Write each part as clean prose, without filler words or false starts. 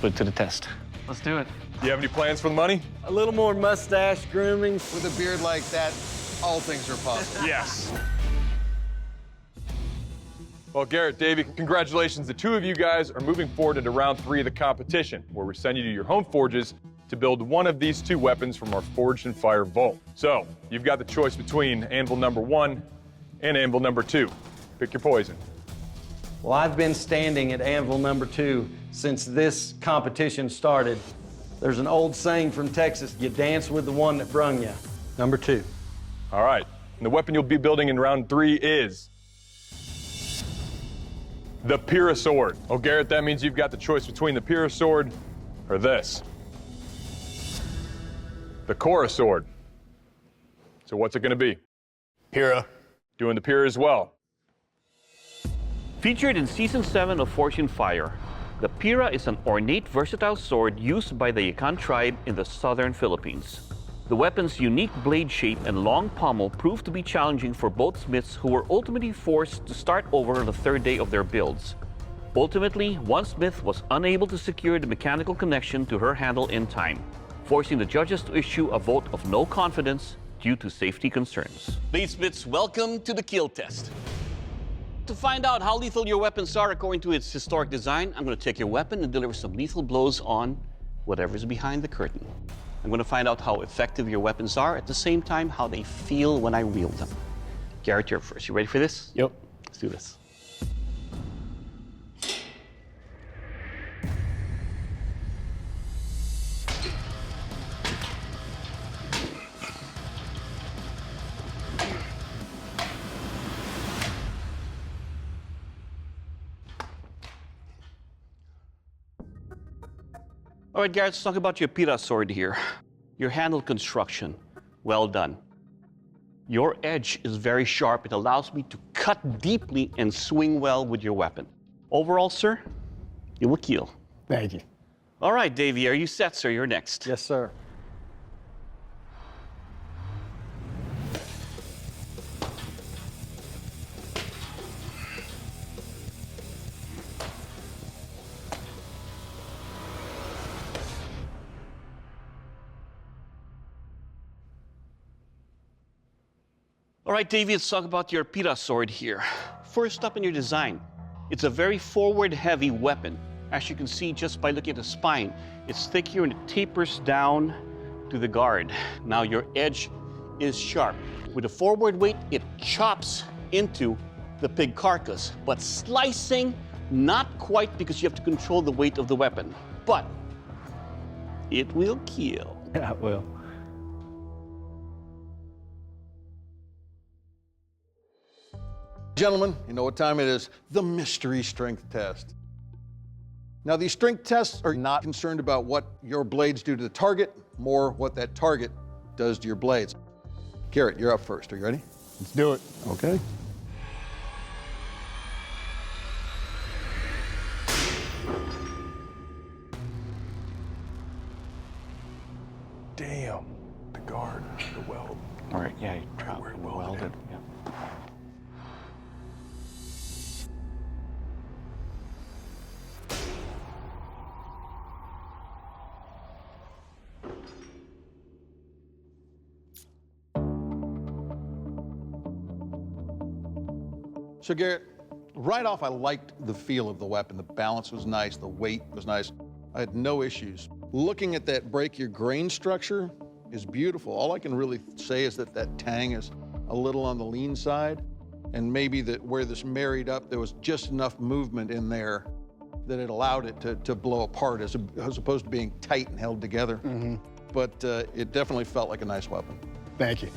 put it to the test. Let's do it. Do you have any plans for the money? A little more mustache grooming. With a beard like that, all things are possible. Yes. Well, Garrett, Davey, congratulations. The two of you guys are moving forward into round 3 of the competition, where we send you to your home forges to build one of these 2 weapons from our Forged in Fire vault. So, you've got the choice between anvil number 1 and anvil number 2. Pick your poison. Well, I've been standing at anvil number 2 since this competition started. There's an old saying from Texas, you dance with the one that brung you. Number 2. All right, and the weapon you'll be building in round 3 is the Pyrrha sword. Oh, Garrett, that means you've got the choice between the Pyrrha sword or this. The Korra sword. So what's it gonna be? Pyrrha. Doing the Pyrrha as well. Featured in Season 7 of Forged in Fire, the Pyrrha is an ornate, versatile sword used by the Yakan tribe in the southern Philippines. The weapon's unique blade shape and long pommel proved to be challenging for both smiths, who were ultimately forced to start over on the 3rd day of their builds. Ultimately, one smith was unable to secure the mechanical connection to her handle in time, forcing the judges to issue a vote of no confidence due to safety concerns. Bladesmiths, welcome to the kill test. To find out how lethal your weapons are according to its historic design, I'm going to take your weapon and deliver some lethal blows on whatever's behind the curtain. I'm going to find out how effective your weapons are, at the same time how they feel when I wield them. Garrett, you're first. You ready for this? Yep. Let's do this. All right, Garrett, let's talk about your Pyrrha sword here. Your handle construction, well done. Your edge is very sharp. It allows me to cut deeply and swing well with your weapon. Overall, sir, you will kill. Thank you. All right, Davey, are you set, sir? You're next. Yes, sir. All right, Davey, let's talk about your Pyrrha sword here. First up in your design, it's a very forward-heavy weapon. As you can see just by looking at the spine, it's thick here and it tapers down to the guard. Now your edge is sharp. With a forward weight, it chops into the pig carcass, but slicing, not quite, because you have to control the weight of the weapon. But it will kill. Yeah, it will. Gentlemen, you know what time it is. The mystery strength test. Now, these strength tests are not concerned about what your blades do to the target, more what that target does to your blades. Garrett, you're up first. Are you ready? Let's do it. Okay. Damn, the guard, the weld. All right, yeah, welded. Yeah. So Garrett, right off, I liked the feel of the weapon. The balance was nice, the weight was nice. I had no issues. Looking at that break your grain structure is beautiful. All I can really say is that that tang is a little on the lean side, and maybe that where this married up, there was just enough movement in there that it allowed it to blow apart as opposed to being tight and held together. Mm-hmm. But it definitely felt like a nice weapon. Thank you.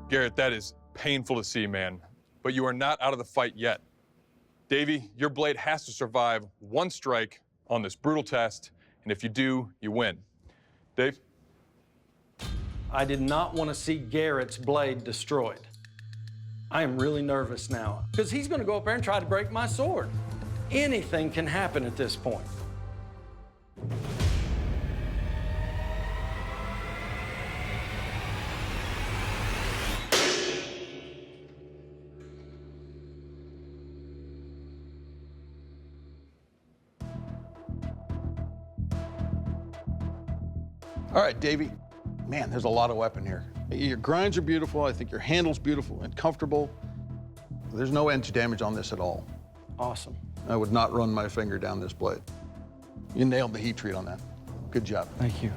Garrett, that is painful to see, man, but you are not out of the fight yet. Davey, your blade has to survive one strike on this brutal test, and if you do, you win. Dave? I did not want to see Garrett's blade destroyed. I am really nervous now, because he's going to go up there and try to break my sword. Anything can happen at this point. All right, Davey. Man, there's a lot of weapon here. Your grinds are beautiful. I think your handle's beautiful and comfortable. There's no edge damage on this at all. Awesome. I would not run my finger down this blade. You nailed the heat treat on that. Good job. Thank you.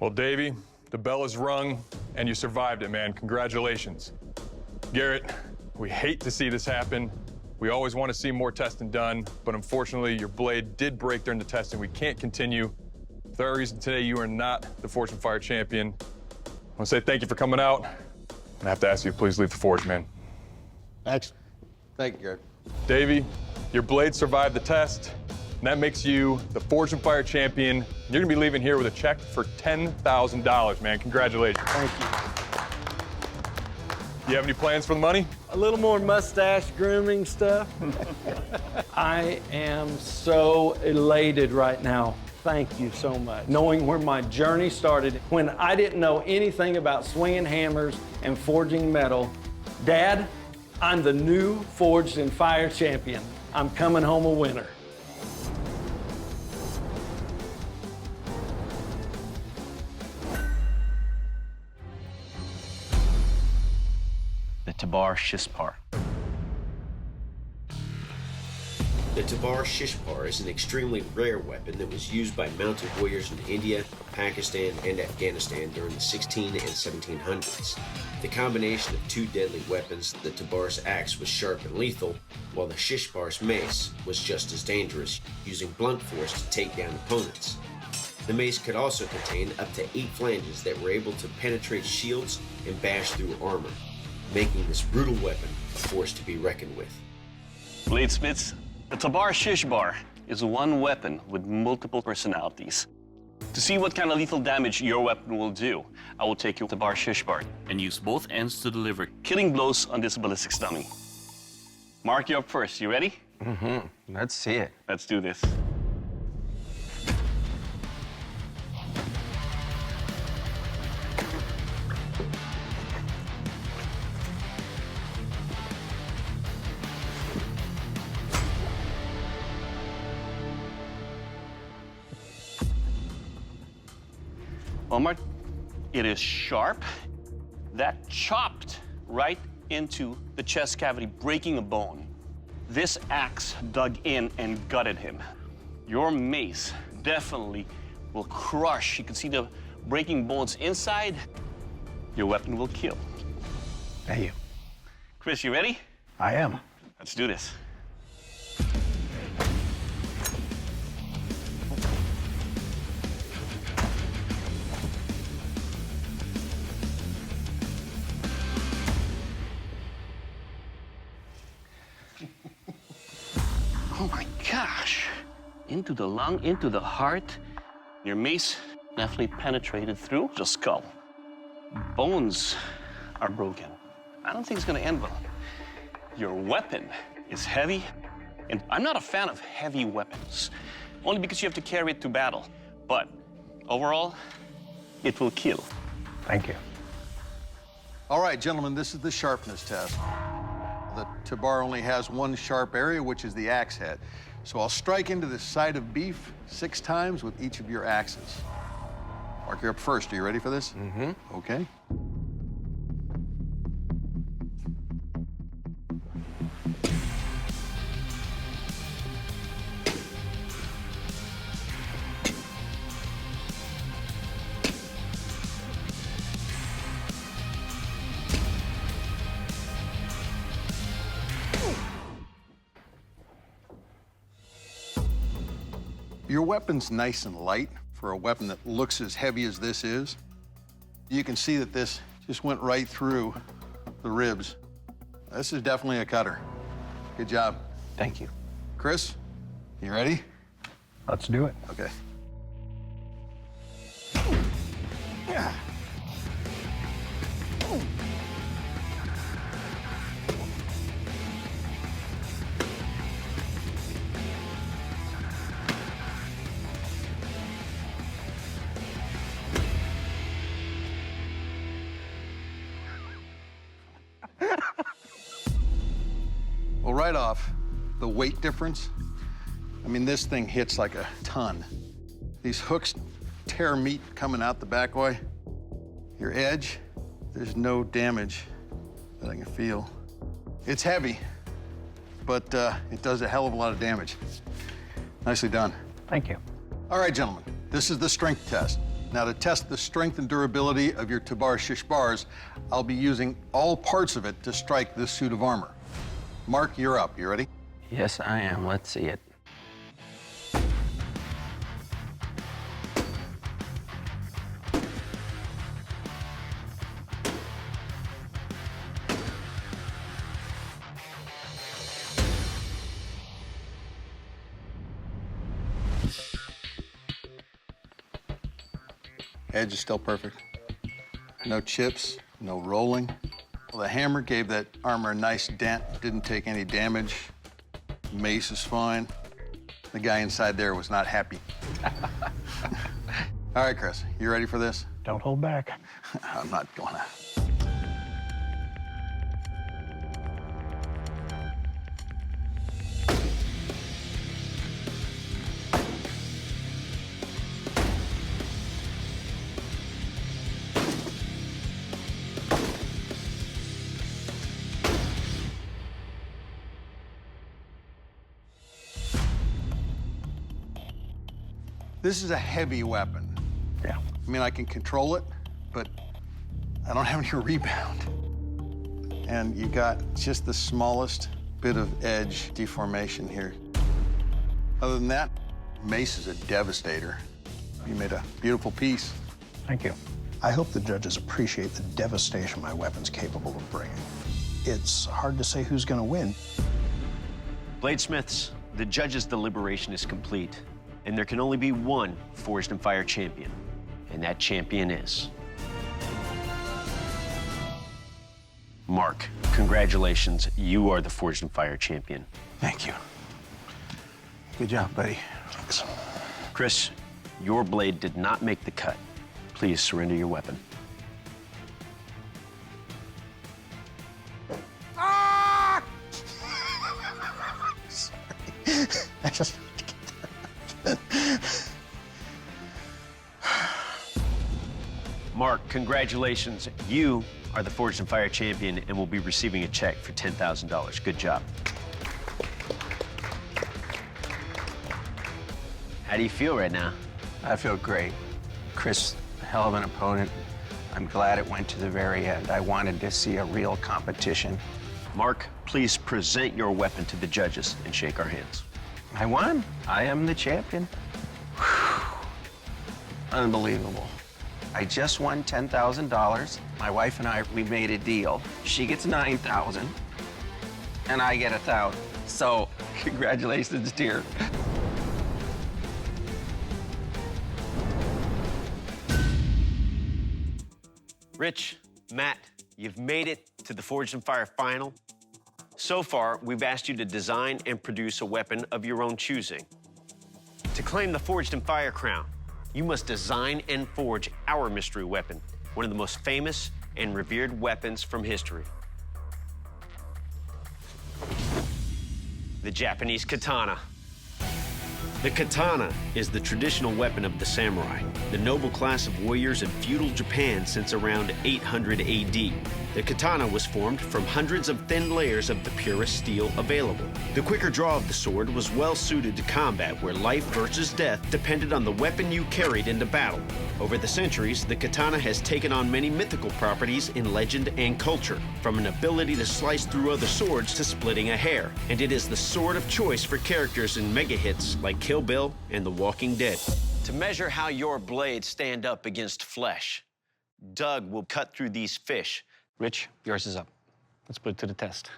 Well, Davey, the bell is rung, and you survived it, man. Congratulations. Garrett, we hate to see this happen. We always want to see more testing done, but unfortunately, your blade did break during the testing. We can't continue. For that reason, today, you are not the Forge and Fire champion. I want to say thank you for coming out. I have to ask you to please leave the Forge, man. Thanks. Thank you, Garrett. Davey, your blade survived the test, and that makes you the Forge and Fire champion. You're gonna be leaving here with a check for $10,000, man. Congratulations. Thank you. You have any plans for the money? A little more mustache grooming stuff. I am so elated right now. Thank you so much. Knowing where my journey started when I didn't know anything about swinging hammers and forging metal. Dad, I'm the new Forged and Fire champion. I'm coming home a winner. The Tabar-Shishpar. The Tabar-Shishpar is an extremely rare weapon that was used by mounted warriors in India, Pakistan, and Afghanistan during the 16 and 1700s. The combination of two deadly weapons, the Tabar's axe was sharp and lethal, while the Shishpar's mace was just as dangerous, using blunt force to take down opponents. The mace could also contain up to 8 flanges that were able to penetrate shields and bash through armor, making this brutal weapon a force to be reckoned with. Bladesmiths, the Tabar-Shishpar is one weapon with multiple personalities. To see what kind of lethal damage your weapon will do, I will take your Tabar-Shishpar and use both ends to deliver killing blows on this ballistic dummy. Mark, you're up first. You ready? Mm-hmm. Let's see it. Let's do this. Well, Mark, it is sharp. That chopped right into the chest cavity, breaking a bone. This axe dug in and gutted him. Your mace definitely will crush. You can see the breaking bones inside. Your weapon will kill. Thank you. Chris, you ready? I am. Let's do this. Oh my gosh. Into the lung, into the heart. Your mace definitely penetrated through the skull. Bones are broken. I don't think it's gonna end well. Your weapon is heavy, and I'm not a fan of heavy weapons, only because you have to carry it to battle. But overall, it will kill. Thank you. All right, gentlemen, this is the sharpness test. The Tabar only has one sharp area, which is the axe head. So I'll strike into the side of beef 6 times with each of your axes. Mark, you're up first. Are you ready for this? Mm-hmm. Okay. Your weapon's nice and light for a weapon that looks as heavy as this is. You can see that this just went right through the ribs. This is definitely a cutter. Good job. Thank you. Chris, you ready? Let's do it. Okay. Well, right off, the weight difference I mean, this thing hits like a ton. These hooks tear meat coming out the back way. Your edge, there's no damage that I can feel. It's heavy, but it does a hell of a lot of damage. Nicely done. Thank you. All right, gentlemen, this is the strength test. Now, to test the strength and durability of your Tabar-Shishpars, I'll be using all parts of it to strike this suit of armor. Mark, you're up. You ready? Yes, I am. Let's see it. Edge is still perfect. No chips, no rolling. Well, the hammer gave that armor a nice dent, didn't take any damage. Mace is fine. The guy inside there was not happy. All right, Chris, you ready for this? Don't hold back. I'm not gonna. This is a heavy weapon. Yeah. I mean, I can control it, but I don't have any rebound. And you got just the smallest bit of edge deformation here. Other than that, mace is a devastator. You made a beautiful piece. Thank you. I hope the judges appreciate the devastation my weapon's capable of bringing. It's hard to say who's gonna win. Bladesmiths, the judges' deliberation is complete, and there can only be one Forged in Fire champion, and that champion is Mark. Congratulations, you are the Forged in Fire champion. Thank you. Good job, buddy. Thanks. Chris, your blade did not make the cut. Please surrender your weapon. I just Mark, congratulations. You are the Forged in Fire champion and will be receiving a check for $10,000. Good job. How do you feel right now? I feel great. Chris, a hell of an opponent. I'm glad it went to the very end. I wanted to see a real competition. Mark, please present your weapon to the judges and shake our hands. I won. I am the champion. Whew. Unbelievable. I just won $10,000. My wife and I, we made a deal. She gets $9,000, and I get $1,000. So, congratulations, dear. Rich, Matt, you've made it to the Forged in Fire Final. So far, we've asked you to design and produce a weapon of your own choosing. To claim the Forged in Fire crown, you must design and forge our mystery weapon, one of the most famous and revered weapons from history. The Japanese katana. The katana is the traditional weapon of the samurai, the noble class of warriors in feudal Japan since around 800 AD. The katana was formed from hundreds of thin layers of the purest steel available. The quicker draw of the sword was well suited to combat where life versus death depended on the weapon you carried into battle. Over the centuries, the katana has taken on many mythical properties in legend and culture, from an ability to slice through other swords to splitting a hair. And it is the sword of choice for characters in mega hits like Kill Bill and The Walking Dead. To measure how your blades stand up against flesh, Doug will cut through these fish. Rich, yours is up. Let's put it to the test.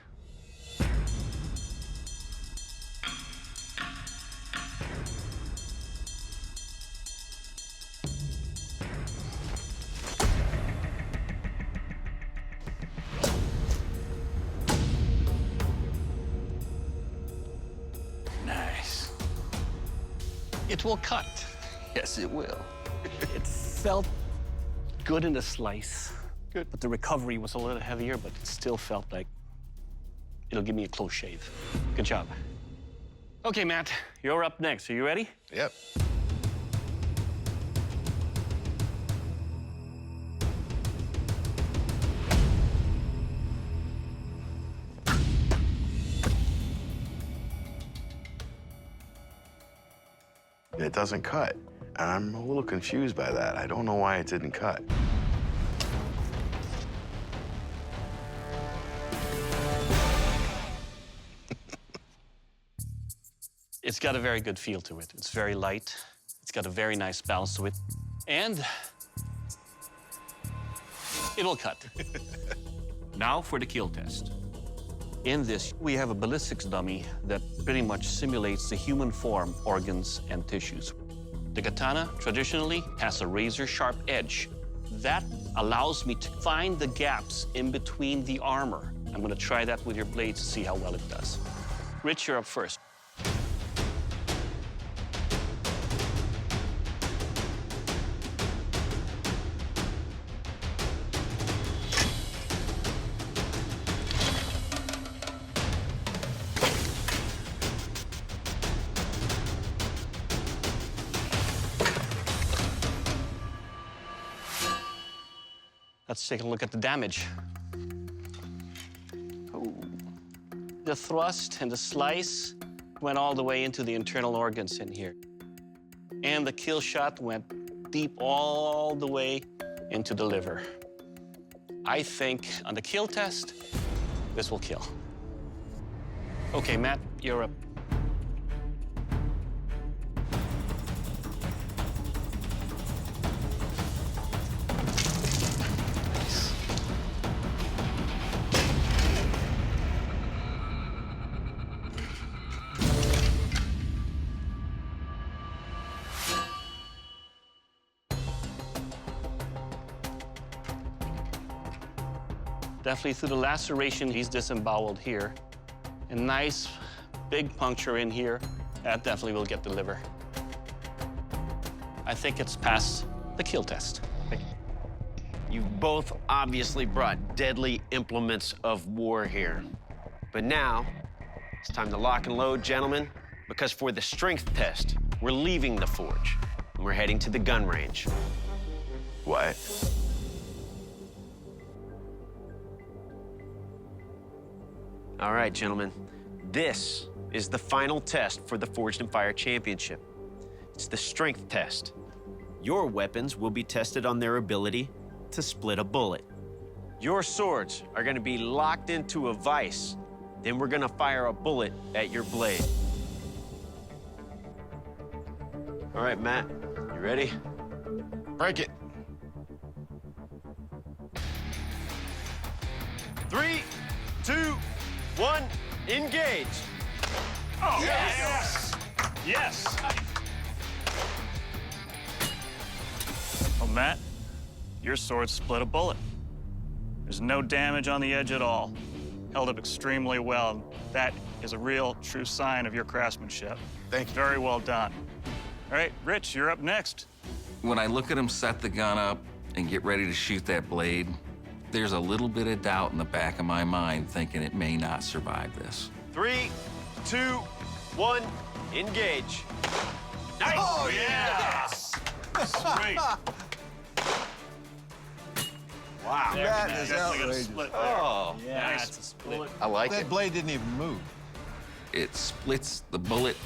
Nice. It will cut. Yes, it will. It felt good in the slice. Good. But the recovery was a little heavier, but it still felt like it'll give me a close shave. Good job. Okay, Matt, you're up next. Are you ready? Yep. It doesn't cut. And I'm a little confused by that. I don't know why it didn't cut. It's got a very good feel to it. It's very light. It's got a very nice balance to it. And it'll cut. Now for the kill test. In this, we have a ballistics dummy that pretty much simulates the human form, organs, and tissues. The katana traditionally has a razor-sharp edge. That allows me to find the gaps in between the armor. I'm gonna try that with your blades to see how well it does. Rich, you're up first. Let's take a look at the damage. Oh. The thrust and the slice went all the way into the internal organs in here. And the kill shot went deep all the way into the liver. I think on the kill test, this will kill. Okay, Matt, you're up. Definitely through the laceration, he's disemboweled here. A nice big puncture in here. That definitely will get the liver. I think it's past the kill test. You've both obviously brought deadly implements of war here. But now, it's time to lock and load, gentlemen, because for the strength test, we're leaving the forge, and we're heading to the gun range. What? All right, gentlemen, this is the final test for the Forged in Fire Championship. It's the strength test. Your weapons will be tested on their ability to split a bullet. Your swords are gonna be locked into a vise. Then we're gonna fire a bullet at your blade. All right, Matt, you ready? Break it. 3, 2, 1, engage. Oh, yes! Yes! Well, Matt, your sword split a bullet. There's no damage on the edge at all. Held up extremely well. That is a real, true sign of your craftsmanship. Thank you. Very well done. All right, Rich, you're up next. When I look at him set the gun up and get ready to shoot that blade, there's a little bit of doubt in the back of my mind thinking it may not survive this. 3, 2, 1, engage. Nice! Oh, yes! Sweet. Wow. That is outrageous. Oh, Yeah, it's a split. I like That blade didn't even move. It splits the bullet.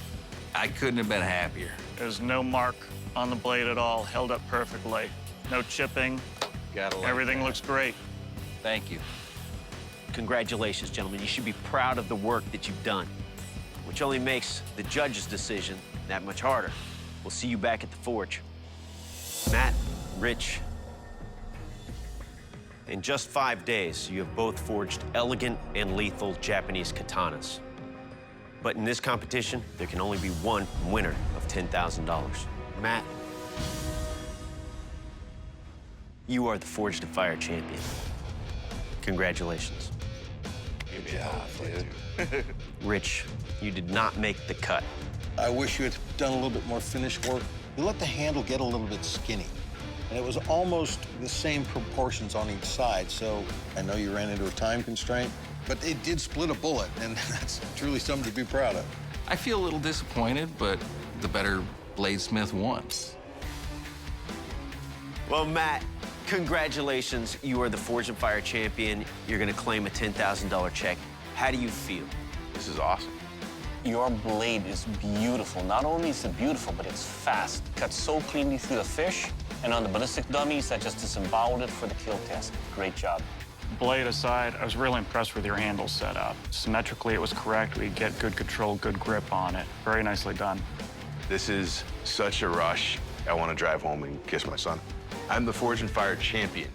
I couldn't have been happier. There's no mark on the blade at all. Held up perfectly. No chipping. Everything looks great. Thank you. Congratulations, gentlemen. You should be proud of the work that you've done, which only makes the judge's decision that much harder. We'll see you back at the forge. Matt, Rich, in just 5 days, you have both forged elegant and lethal Japanese katanas. But in this competition, there can only be one winner of $10,000. Matt, you are the Forged in Fire champion. Congratulations. Good job, dude. Rich, you did not make the cut. I wish you had done a little bit more finish work. You let the handle get a little bit skinny. And it was almost the same proportions on each side, so I know you ran into a time constraint, but it did split a bullet, and that's truly something to be proud of. I feel a little disappointed, but the better bladesmith won. Well, Matt, congratulations. You are the Forge and Fire champion. You're going to claim a $10,000 check. How do you feel? This is awesome. Your blade is beautiful. Not only is it beautiful, but it's fast. It cuts so cleanly through the fish. And on the ballistic dummies, I just disemboweled it for the kill test. Great job. Blade aside, I was really impressed with your handle setup. Symmetrically, it was correct. We get good control, good grip on it. Very nicely done. This is such a rush. I want to drive home and kiss my son. I'm the Forge and Fire champion.